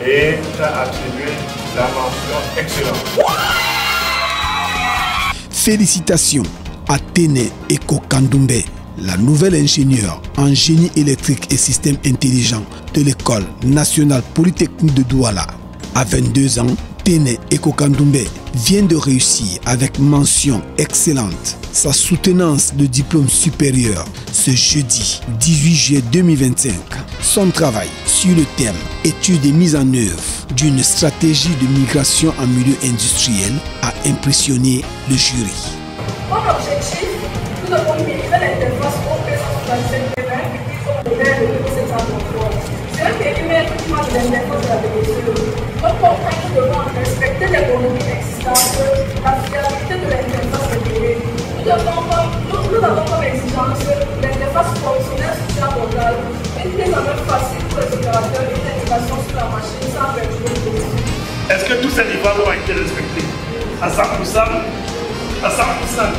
et t'a attribué la mention excellente. Félicitations à Téné Eko Kandoumbe, la nouvelle ingénieure en génie électrique et système intelligent de l'École nationale polytechnique de Douala. À 22 ans, Téné Eko Kandoumbe vient de réussir avec mention excellente sa soutenance de diplôme supérieur ce jeudi 18 juillet 2025. Son travail sur le thème étude et mise en œuvre d'une stratégie de migration en milieu industriel a impressionné le jury. Comme objectif, nous devons migrer l'interface O365 qui sont ouverts de 1733. C'est un périmètre qui marque l'interface de la BDCE. Donc, nous devons respecter l'économie existante, la fiabilité de l'interface intégrée. Nous avons comme exigence l'interface fonctionnelle sur la modale, une mise en œuvre facile pour les opérateurs et une intégration sur la machine sans perturber le processus. Est-ce que tous ces niveaux ont été respectés à 100%? À 100%.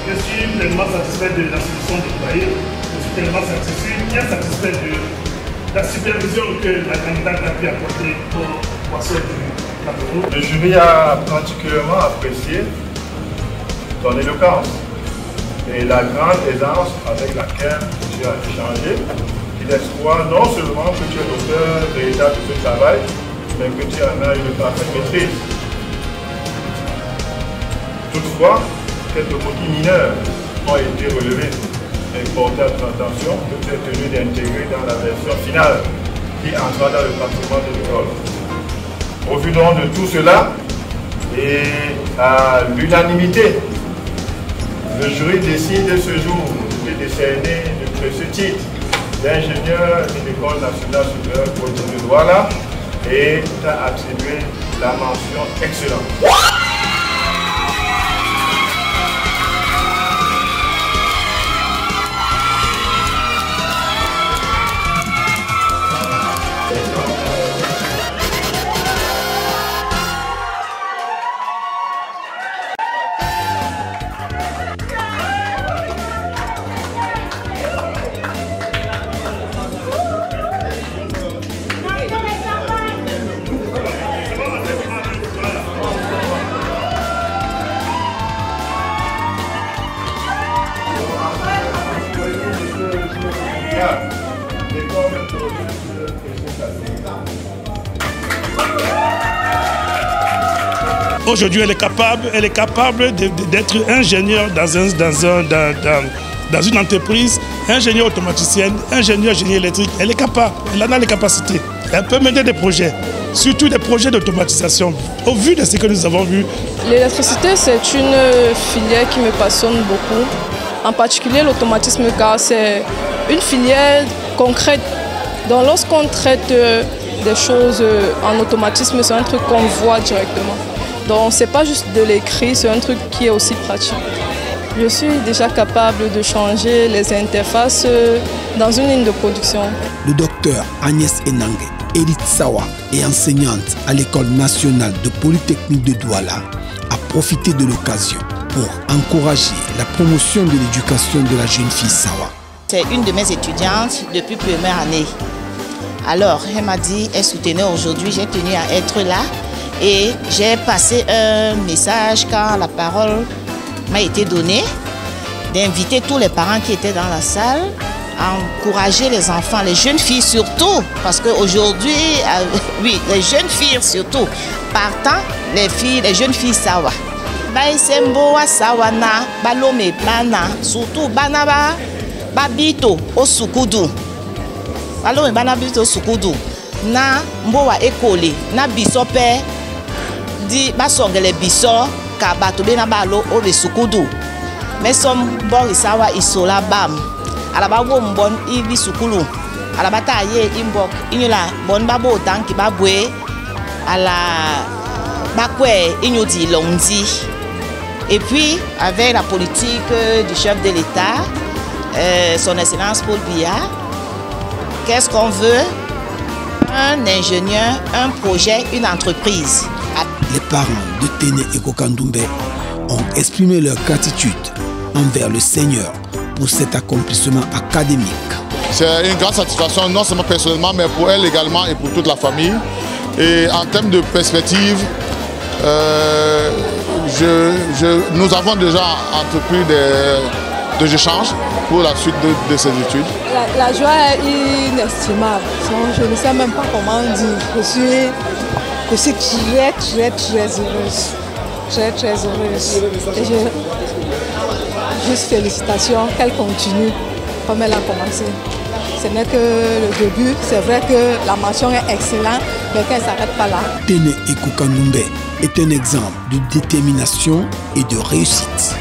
Je suis pleinement satisfait de la solution déployée. Je suis pleinement satisfait de la supervision que la candidate a pu apporter au poisson du Cameroun. Le jury a particulièrement apprécié ton éloquence et la grande aisance avec laquelle tu as échangé. Il laisse croire non seulement que tu es l'auteur véritable de ce travail, mais que tu en as une parfaite maîtrise. Toutefois, quelques motifs mineurs ont été relevés et portés à ton attention que tu es tenu d'intégrer dans la version finale qui entrera dans le patrimoine de l'école. Au vu donc de tout cela et à l'unanimité, le jury décide ce jour de décerner le précieux titre d'ingénieur de l'École nationale supérieure polytechnique de Douala et t'a attribué la mention excellente. Aujourd'hui, elle est capable d'être ingénieure dans une entreprise, ingénieure automaticienne, ingénieure génie électrique. Elle est capable, elle en a les capacités. Elle peut mener des projets, surtout des projets d'automatisation. Au vu de ce que nous avons vu. L'électricité, c'est une filière qui me passionne beaucoup. En particulier l'automatisme, car c'est une filière concrète. Donc lorsqu'on traite des choses en automatisme, c'est un truc qu'on voit directement. Donc c'est pas juste de l'écrit, c'est un truc qui est aussi pratique. Je suis déjà capable de changer les interfaces dans une ligne de production. Le docteur Agnès Enangue, élite Sawa et enseignante à l'École nationale de polytechnique de Douala, a profité de l'occasion pour encourager la promotion de l'éducation de la jeune fille Sawa. C'est une de mes étudiantes depuis première année. Alors, elle m'a dit, elle soutenait aujourd'hui, j'ai tenu à être là. Et j'ai passé un message quand la parole m'a été donnée, d'inviter tous les parents qui étaient dans la salle, à encourager les enfants, les jeunes filles surtout, parce qu'aujourd'hui, oui, les jeunes filles surtout, partant, les jeunes filles Sawa. Baïsembo wa Sawa na, balome plana, surtout banaba, babito au sukudu. Balome banabito au sukudu. Na mbowa ekole, na bisope, di basongele biso ka bato bena balo o be sukudu mais som bon isawa isola bam ala ba wo mbon ibi sukulu ala bata ye imbok inyula bon babo tanki babwe ala bakwe inyodi londi. Et puis avec la politique du chef de l'État, son excellence Paul Biya, qu'est-ce qu'on veut? Un ingénieur, un projet, une entreprise. Les parents de Téné Eko Kandoumbe ont exprimé leur gratitude envers le Seigneur pour cet accomplissement académique. C'est une grande satisfaction, non seulement personnellement, mais pour elle également et pour toute la famille. Et en termes de perspective, nous avons déjà entrepris des échanges pour la suite de ces études. La joie est inestimable. Je ne sais même pas comment dire. Je suis très heureuse. Très heureuse. Et juste félicitations, qu'elle continue comme elle a commencé. Ce n'est que le début. C'est vrai que la mention est excellente, mais qu'elle ne s'arrête pas là. Atene Ekokandumbe est un exemple de détermination et de réussite.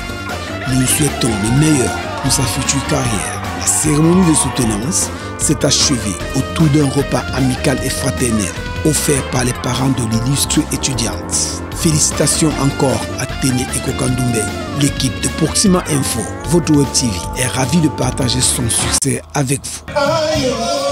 Nous lui souhaitons le meilleur pour sa future carrière. La cérémonie de soutenance s'est achevée autour d'un repas amical et fraternel offert par les parents de l'illustre étudiante. Félicitations encore à Atene Ekokandumbe. L'équipe de Proxima Info, votre web TV, est ravie de partager son succès avec vous.